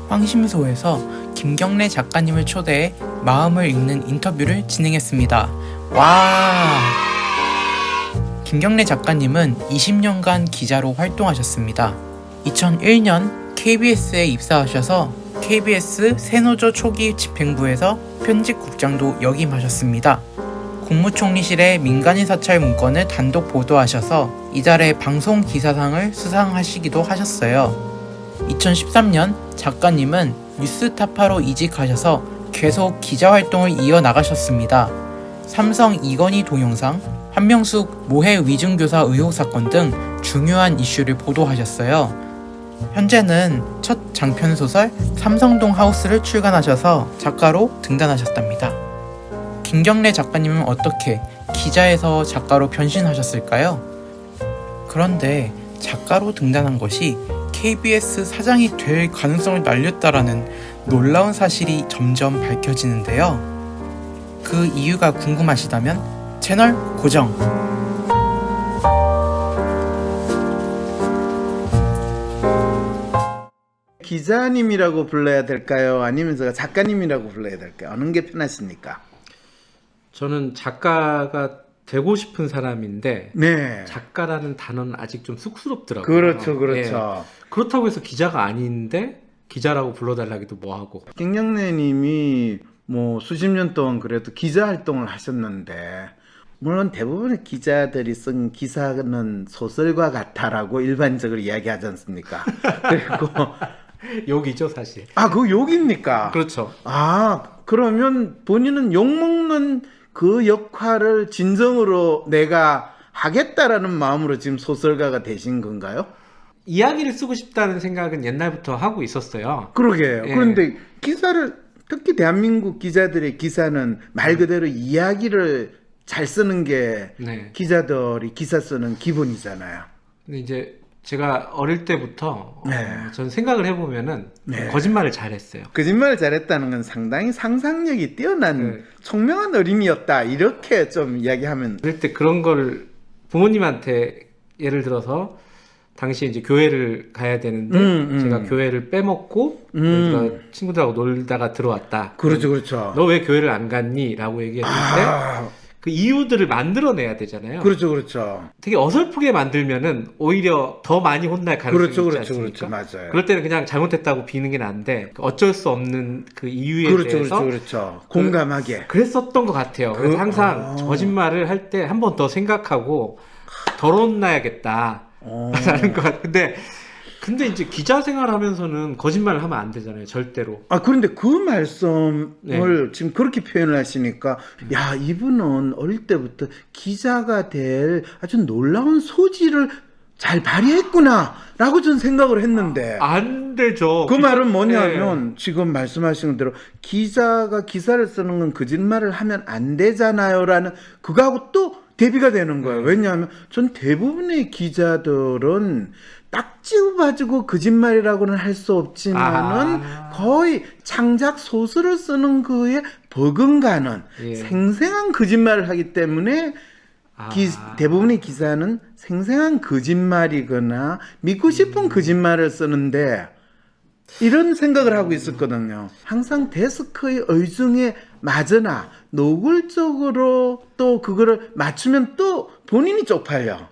황심소에서 김경래 작가님을 초대해 마음을 읽는 인터뷰를 진행했습니다. 와! 김경래 작가님은 20년간 기자로 활동하셨습니다. 2001년 KBS에 입사하셔서 KBS 새노조 초기 집행부에서 편집국장도 역임하셨습니다. 국무총리실의 민간인 사찰 문건을 단독 보도하셔서 이달의 방송 기사상을 수상하시기도 하셨어요. 2013년 작가님은 뉴스타파로 이직하셔서 계속 기자활동을 이어나가셨습니다. 삼성 이건희 동영상, 한명숙 모해 위증교사 의혹 사건 등 중요한 이슈를 보도하셨어요. 현재는 첫 장편소설 삼성동 하우스를 출간하셔서 작가로 등단하셨답니다. 김경래 작가님은 어떻게 기자에서 작가로 변신하셨을까요? 그런데 작가로 등단한 것이 KBS 사장이 될 가능성을 날렸다라는 놀라운 사실이 점점 밝혀지는데요. 그 이유가 궁금하시다면 채널 고정! 기자님이라고 불러야 될까요? 아니면 제가 작가님이라고 불러야 될까요? 어느 게 편하십니까? 저는 작가가 되고 싶은 사람인데 네. 작가라는 단어는 아직 좀 쑥스럽더라고요. 그렇죠. 그렇다고 해서 기자가 아닌데 기자라고 불러달라기도 뭐하고. 김경래 님이 뭐 수십 년 동안 그래도 기자 활동을 하셨는데 물론 대부분의 기자들이 쓴 기사는 소설과 같다라고 일반적으로 이야기하지 않습니까? 그리고 욕이죠 사실. 그거 욕입니까? 그렇죠. 그러면 본인은 욕먹는 그 역할을 진정으로 내가 하겠다라는 마음으로 지금 소설가가 되신 건가요? 이야기를 쓰고 싶다는 생각은 옛날부터 하고 있었어요. 그러게요. 예. 그런데 기사를 특히 대한민국 기자들의 기사는 말 그대로 이야기를 잘 쓰는 게 네. 기자들이 기사 쓰는 기본이잖아요. 근데 이제 제가 어릴 때부터 네. 전 생각을 해보면은 네. 거짓말을 잘했어요. 거짓말을 잘했다는 건 상당히 상상력이 뛰어난 네. 총명한 어린이였다. 이렇게 좀 이야기하면 어릴 때 그런 걸 부모님한테 예를 들어서 당시에 이제 교회를 가야 되는데 제가 교회를 빼먹고 그러니까 친구들하고 놀다가 들어왔다. 그렇죠. 너 왜 교회를 안 갔니? 라고 얘기했을 때 그 이유들을 만들어내야 되잖아요. 그렇죠. 되게 어설프게 만들면은 오히려 더 많이 혼날 가능성이 있지 않습니까? 그렇죠. 맞아요. 그럴 때는 그냥 잘못했다고 비는 게 나은데 어쩔 수 없는 그 이유에 대해서 그렇죠. 공감하게. 그랬었던 것 같아요. 그래서 항상 거짓말을 할 때 한 번 더 생각하고 덜 혼나야겠다 라는 것 같아요. 근데 이제 기자 생활하면서는 거짓말을 하면 안 되잖아요. 절대로. 그런데 그 말씀을 네. 지금 그렇게 표현을 하시니까 야, 이분은 어릴 때부터 기자가 될 아주 놀라운 소질을 잘 발휘했구나 라고 저는 생각을 했는데 안 되죠. 그 말은 뭐냐면 지금 말씀하신 대로 기자가 기사를 쓰는 건 거짓말을 하면 안 되잖아요 라는 그거하고 또 대비가 되는 거예요. 왜냐하면 전 대부분의 기자들은 딱지고 가지고 거짓말이라고는 할 수 없지만은 거의 창작 소설을 쓰는 거에 버금가는 생생한 거짓말을 하기 때문에 대부분의 기사는 생생한 거짓말이거나 믿고 싶은 거짓말을 쓰는데 이런 생각을 하고 있었거든요. 항상 데스크의 의중에 맞으나 노골적으로 또 그거를 맞추면 또 본인이 쪽팔려.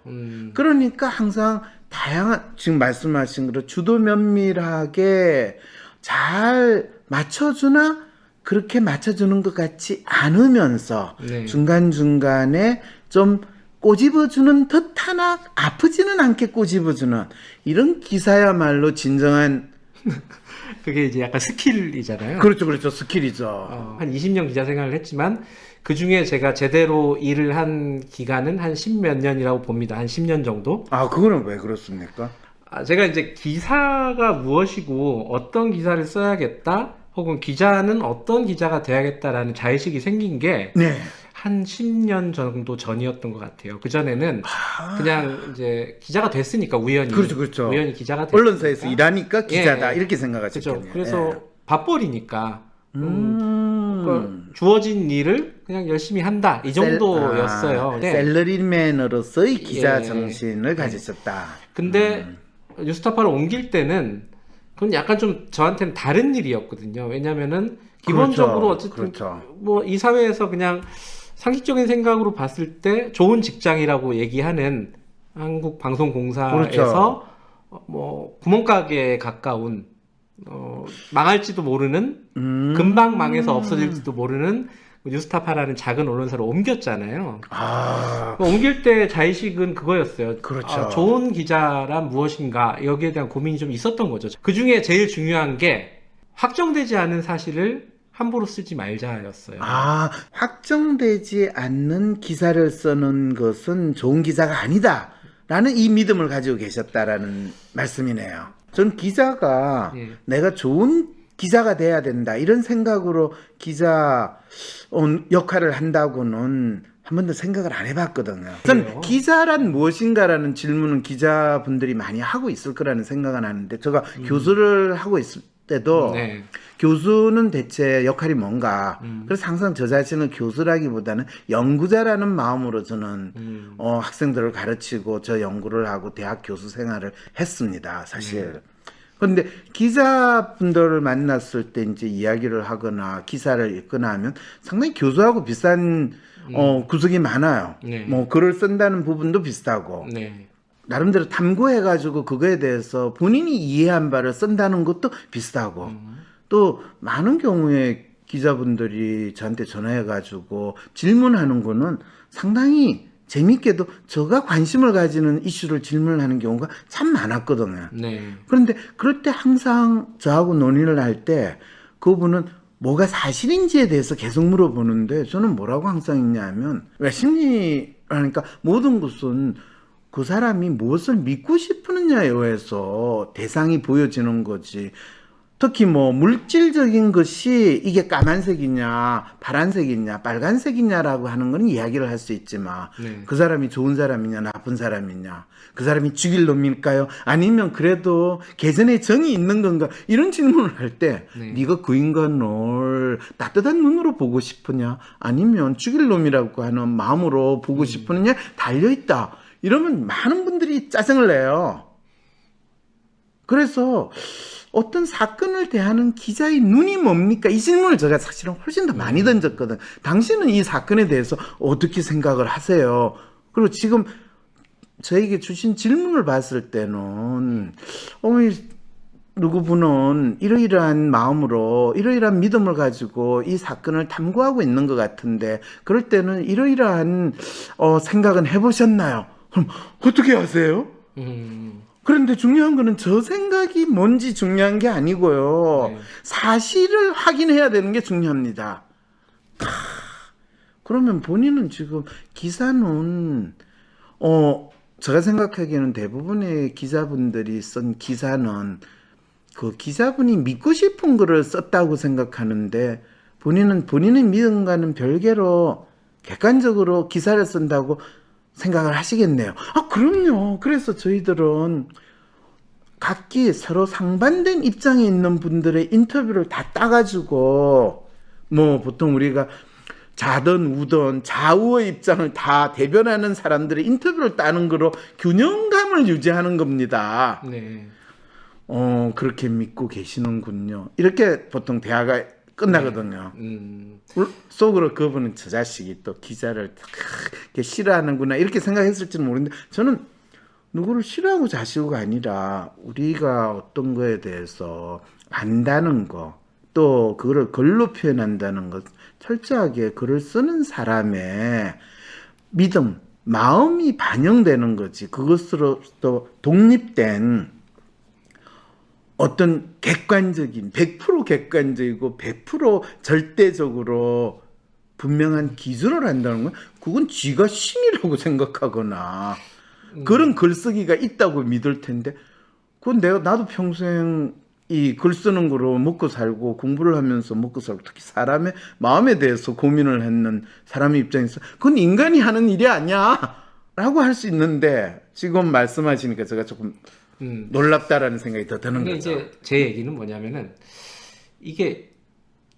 그러니까 항상 다양한 지금 말씀하신 대로 주도 면밀하게 잘 맞춰주나 그렇게 맞춰주는 것 같지 않으면서 중간중간에 좀 꼬집어주는 듯하나 아프지는 않게 꼬집어주는 이런 기사야말로 진정한 그게 이제 약간 스킬이잖아요. 그렇죠. 스킬이죠. 한 20년 기자 생활을 했지만 그 중에 제가 제대로 일을 한 기간은 한 10몇 년이라고 봅니다. 한 10년 정도. 그거는 왜 그렇습니까? 제가 이제 기사가 무엇이고 어떤 기사를 써야겠다 혹은 기자는 어떤 기자가 돼야겠다라는 자의식이 생긴 게 한 10년 정도 전이었던 것 같아요. 그전에는 그냥 이제 기자가 됐으니까 우연히. 그렇죠. 우연히 기자가 됐으니까. 언론사에서 일하니까 기자다 이렇게 생각하셨겠네요. 그렇죠. 그래서 밥벌이니까 주어진 일을 그냥 열심히 한다 이 정도였어요. 셀러리맨으로서의 기자 정신을 가지셨다. 근데 뉴스타파를 옮길 때는 그건 약간 좀 저한테는 다른 일이었거든요. 왜냐면은 기본적으로 그렇죠. 어쨌든 그렇죠. 뭐 이 사회에서 그냥 상식적인 생각으로 봤을 때 좋은 직장이라고 얘기하는 한국방송공사에서 그렇죠. 뭐 구멍가게에 가까운 망할지도 모르는 금방 망해서 없어질지도 모르는 뉴스타파라는 작은 언론사로 옮겼잖아요. 아, 옮길 때 자의식은 그거였어요. 그렇죠. 좋은 기자란 무엇인가 여기에 대한 고민이 좀 있었던 거죠. 그 중에 제일 중요한 게 확정되지 않은 사실을 함부로 쓰지 말자였어요. 아, 확정되지 않는 기사를 쓰는 것은 좋은 기자가 아니다. 라는 이 믿음을 가지고 계셨다라는 말씀이네요. 전 기자가 예. 내가 좋은 기자가 돼야 된다. 이런 생각으로 기자 역할을 한다고는 한 번도 생각을 안 해봤거든요. 전 그래요? 기자란 무엇인가라는 질문은 기자분들이 많이 하고 있을 거라는 생각은 하는데, 제가 교수를 하고 있을 때도 네. 교수는 대체 역할이 뭔가. 그래서 항상 저 자신을 교수라기보다는 연구자라는 마음으로 저는 학생들을 가르치고 저 연구를 하고 대학 교수 생활을 했습니다. 사실. 그런데 기자분들을 만났을 때 이제 이야기를 하거나 기사를 읽거나 하면 상당히 교수하고 비슷한 구석이 많아요. 네. 뭐 글을 쓴다는 부분도 비슷하고. 네. 나름대로 탐구해가지고 그거에 대해서 본인이 이해한 바를 쓴다는 것도 비슷하고, 또 많은 경우에 기자분들이 저한테 전화해가지고 질문하는 거는 상당히 재밌게도 제가 관심을 가지는 이슈를 질문하는 경우가 참 많았거든요. 네. 그런데 그럴 때 항상 저하고 논의를 할 때 그분은 뭐가 사실인지에 대해서 계속 물어보는데, 저는 뭐라고 항상 했냐면, 왜 심리라니까 모든 것은 그 사람이 무엇을 믿고 싶느냐에 의해서 대상이 보여지는 거지. 특히 뭐 물질적인 것이 이게 까만색이냐 파란색이냐 빨간색이냐라고 하는 건 이야기를 할 수 있지만, 네. 그 사람이 좋은 사람이냐 나쁜 사람이냐, 그 사람이 죽일 놈일까요, 아니면 그래도 개선의 정이 있는 건가, 이런 질문을 할 때 네. 네가 그 인간을 따뜻한 눈으로 보고 싶으냐 아니면 죽일 놈이라고 하는 마음으로 보고 싶으느냐 달려있다, 이러면 많은 분들이 짜증을 내요. 그래서 어떤 사건을 대하는 기자의 눈이 뭡니까? 이 질문을 제가 사실은 훨씬 더 많이 던졌거든. 당신은 이 사건에 대해서 어떻게 생각을 하세요? 그리고 지금 저에게 주신 질문을 봤을 때는 누구분은 이러이러한 마음으로 이러이러한 믿음을 가지고 이 사건을 탐구하고 있는 것 같은데, 그럴 때는 이러이러한 생각은 해보셨나요? 그럼 어떻게 하세요? 그런데 중요한 거는 저 생각이 뭔지 중요한 게 아니고요. 네. 사실을 확인해야 되는 게 중요합니다. 그러면 본인은 지금 기사는 제가 생각하기에는 대부분의 기자분들이 쓴 기사는 그 기자분이 믿고 싶은 거를 썼다고 생각하는데, 본인은 본인의 믿음과는 별개로 객관적으로 기사를 쓴다고 생각을 하시겠네요. 아, 그럼요. 그래서 저희들은 각기 서로 상반된 입장에 있는 분들의 인터뷰를 다 따가지고, 뭐 보통 우리가 자든 우든 좌우의 입장을 다 대변하는 사람들의 인터뷰를 따는 거로 균형감을 유지하는 겁니다. 네. 그렇게 믿고 계시는군요. 이렇게 보통 대화가 끝나거든요. 속으로 그분은 저 자식이 또 기자를 그렇게 싫어하는구나 이렇게 생각했을지는 모르는데, 저는 누구를 싫어하고 자시고가 아니라 우리가 어떤 거에 대해서 안다는 거, 또 그거를 글로 표현한다는 것, 철저하게 글을 쓰는 사람의 믿음, 마음이 반영되는 거지, 그것으로 또 독립된 어떤 객관적인 100% 객관적이고 100% 절대적으로 분명한 기준을 한다는 건, 그건 쥐가 신이라고 생각하거나 그런 글쓰기가 있다고 믿을 텐데, 그건 나도 평생 이 글 쓰는 거로 먹고 살고 공부를 하면서 먹고 살고, 특히 사람의 마음에 대해서 고민을 했는 사람의 입장에서 그건 인간이 하는 일이 아니야 라고 할 수 있는데, 지금 말씀하시니까 제가 조금 놀랍다라는 생각이 더 드는 근데 거죠. 이제 제 얘기는 뭐냐면은, 이게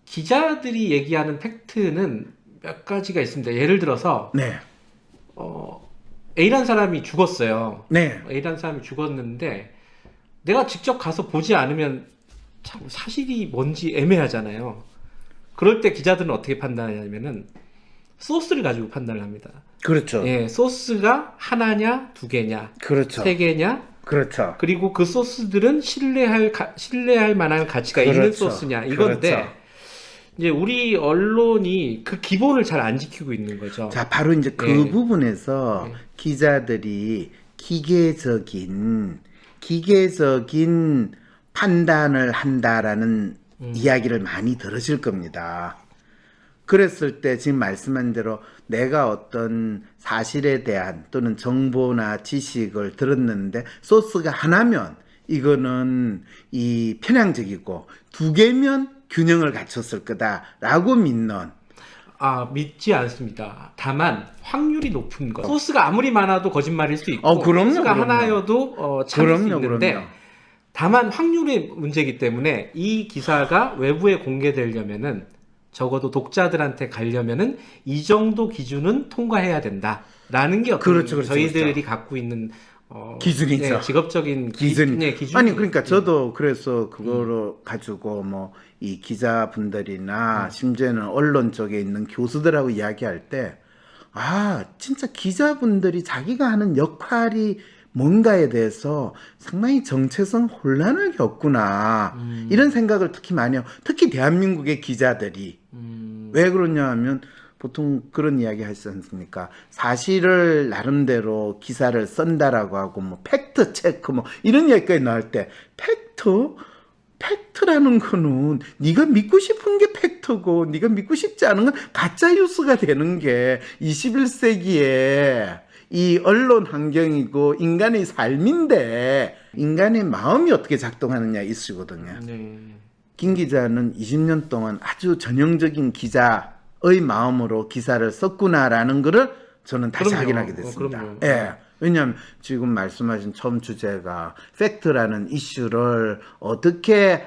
기자들이 얘기하는 팩트는 몇 가지가 있습니다. 예를 들어서 네, A라는 사람이 죽었어요. 네, A라는 사람이 죽었는데 내가 직접 가서 보지 않으면 참 사실이 뭔지 애매하잖아요. 그럴 때 기자들은 어떻게 판단하냐면은 소스를 가지고 판단을 합니다. 그렇죠. 예, 소스가 하나냐, 두 개냐, 그렇죠. 세 개냐, 그렇죠. 그리고 그 소스들은 신뢰할 만한 가치가 있는 그렇죠. 소스냐 이건데 그렇죠. 이제 우리 언론이 그 기본을 잘 안 지키고 있는 거죠. 자, 바로 이제 그 예. 부분에서 예. 기자들이 기계적인 판단을 한다라는 이야기를 많이 들으실 겁니다. 그랬을 때 지금 말씀한 대로 내가 어떤 사실에 대한 또는 정보나 지식을 들었는데 소스가 하나면 이거는 이 편향적이고 두 개면 균형을 갖췄을 거다라고 믿는. 믿지 않습니다. 다만 확률이 높은 것. 소스가 아무리 많아도 거짓말일 수 있고 그럼요, 소스가 그럼요. 하나여도 참을 수 있는데 그럼요. 다만 확률의 문제이기 때문에 이 기사가 외부에 공개되려면은 적어도 독자들한테 가려면은 이 정도 기준은 통과해야 된다라는 게 어떤 그렇죠. 저희들이 갖고 있는 기준이죠. 예, 직업적인 기준. 기준. 아니 그러니까 저도 그래서 그거를 가지고 뭐 이 기자분들이나 심지어는 언론 쪽에 있는 교수들하고 이야기할 때 진짜 기자분들이 자기가 하는 역할이 뭔가에 대해서 상당히 정체성 혼란을 겪구나 이런 생각을 특히 많이 해요. 특히 대한민국의 기자들이 왜 그러냐 하면 보통 그런 이야기 하시지 않습니까? 사실을 나름대로 기사를 쓴다라고 하고 뭐 팩트 체크 뭐 이런 이야기까지 나올 때 팩트라는 거는 네가 믿고 싶은 게 팩트고 네가 믿고 싶지 않은 건 가짜 뉴스가 되는 게 21세기에 이 언론 환경이고 인간의 삶인데 인간의 마음이 어떻게 작동하느냐 이슈거든요. 네. 김 기자는 20년 동안 아주 전형적인 기자의 마음으로 기사를 썼구나라는 것을 저는 다시 그럼요. 확인하게 됐습니다. 그럼요. 예. 왜냐하면 지금 말씀하신 처음 주제가 팩트라는 이슈를 어떻게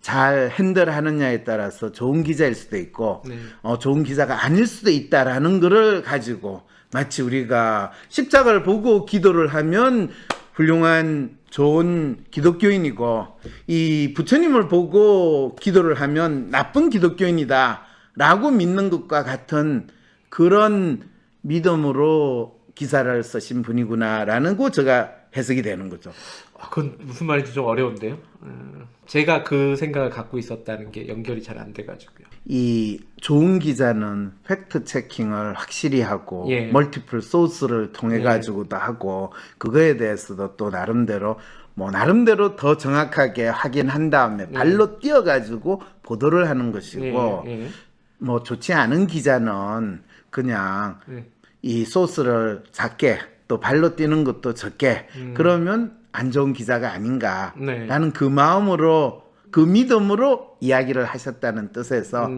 잘 핸들하느냐에 따라서 좋은 기자일 수도 있고 네. 좋은 기자가 아닐 수도 있다라는 것을 가지고 마치 우리가 십자가를 보고 기도를 하면 훌륭한 좋은 기독교인이고 이 부처님을 보고 기도를 하면 나쁜 기독교인이다 라고 믿는 것과 같은 그런 믿음으로 기사를 쓰신 분이구나라는 거 제가 해석이 되는 거죠. 그건 무슨 말인지 좀 어려운데요. 제가 그 생각을 갖고 있었다는 게 연결이 잘 안 돼가지고요. 이 좋은 기자는 팩트 체킹을 확실히 하고 예. 멀티플 소스를 통해 가지고도 하고 그거에 대해서도 또 나름대로 더 정확하게 확인한 다음에 발로 뛰어 가지고 보도를 하는 것이고 뭐 좋지 않은 기자는 그냥 이 소스를 작게 또 발로 뛰는 것도 적게 그러면 안 좋은 기자가 아닌가라는 그 마음으로 그 믿음으로 이야기를 하셨다는 뜻에서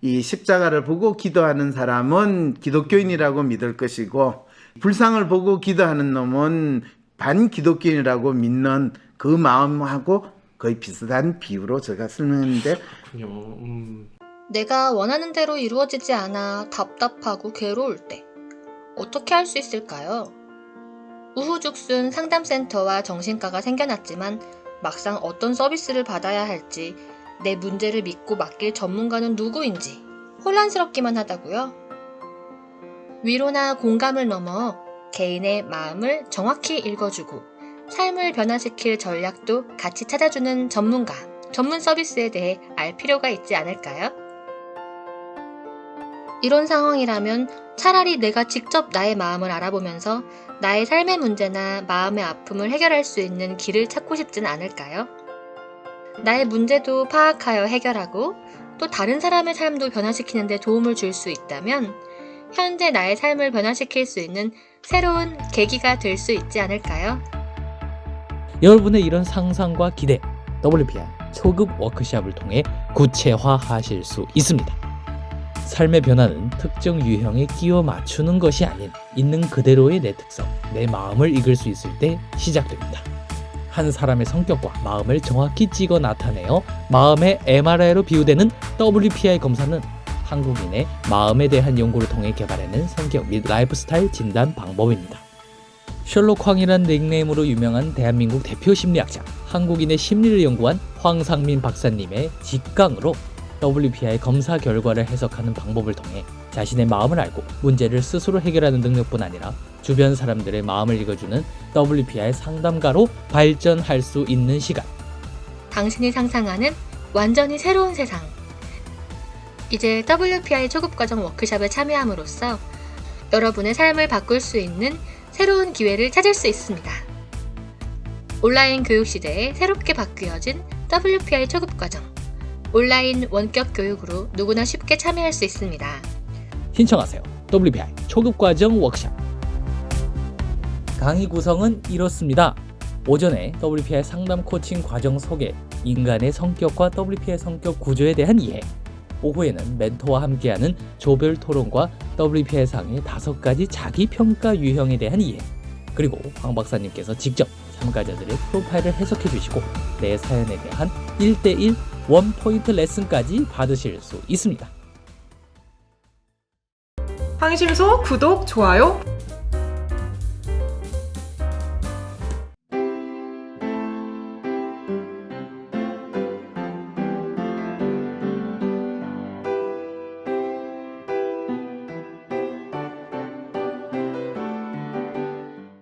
이 십자가를 보고 기도하는 사람은 기독교인이라고 믿을 것이고 불상을 보고 기도하는 놈은 반기독교인이라고 믿는 그 마음하고 거의 비슷한 비유로 제가 설명했는데 내가 원하는 대로 이루어지지 않아 답답하고 괴로울 때 어떻게 할 수 있을까요? 우후죽순 상담센터와 정신과가 생겨났지만 막상 어떤 서비스를 받아야 할지 내 문제를 믿고 맡길 전문가는 누구인지 혼란스럽기만 하다고요? 위로나 공감을 넘어 개인의 마음을 정확히 읽어주고 삶을 변화시킬 전략도 같이 찾아주는 전문가, 전문 서비스에 대해 알 필요가 있지 않을까요? 이런 상황이라면 차라리 내가 직접 나의 마음을 알아보면서 나의 삶의 문제나 마음의 아픔을 해결할 수 있는 길을 찾고 싶진 않을까요? 나의 문제도 파악하여 해결하고 또 다른 사람의 삶도 변화시키는 데 도움을 줄 수 있다면 현재 나의 삶을 변화시킬 수 있는 새로운 계기가 될 수 있지 않을까요? 여러분의 이런 상상과 기대, WPI 초급 워크숍을 통해 구체화하실 수 있습니다. 삶의 변화는 특정 유형에 끼워 맞추는 것이 아닌 있는 그대로의 내 특성, 내 마음을 읽을 수 있을 때 시작됩니다. 한 사람의 성격과 마음을 정확히 찍어 나타내어 마음의 MRI로 비유되는 WPI 검사는 한국인의 마음에 대한 연구를 통해 개발해낸 성격 및 라이프스타일 진단 방법입니다. 셜록 황이란 닉네임으로 유명한 대한민국 대표 심리학자, 한국인의 심리를 연구한 황상민 박사님의 직강으로 WPI 검사 결과를 해석하는 방법을 통해 자신의 마음을 알고 문제를 스스로 해결하는 능력뿐 아니라 주변 사람들의 마음을 읽어주는 WPI 상담가로 발전할 수 있는 시간. 당신이 상상하는 완전히 새로운 세상. 이제 WPI 초급과정 워크숍에 참여함으로써 여러분의 삶을 바꿀 수 있는 새로운 기회를 찾을 수 있습니다. 온라인 교육 시대에 새롭게 바뀌어진 WPI 초급과정. 온라인 원격 교육으로 누구나 쉽게 참여할 수 있습니다. 신청하세요. WPI 초급과정 워크숍. 강의 구성은 이렇습니다. 오전에 WPI 상담 코칭 과정 소개, 인간의 성격과 WPI 성격 구조에 대한 이해. 오후에는 멘토와 함께하는 조별 토론과 WPI 상의 5가지 자기평가 유형에 대한 이해. 그리고 황 박사님께서 직접 참가자들의 프로파일을 해석해 주시고 내 사연에 대한 1:1 원포인트 레슨까지 받으실 수 있습니다. 황심소 구독, 좋아요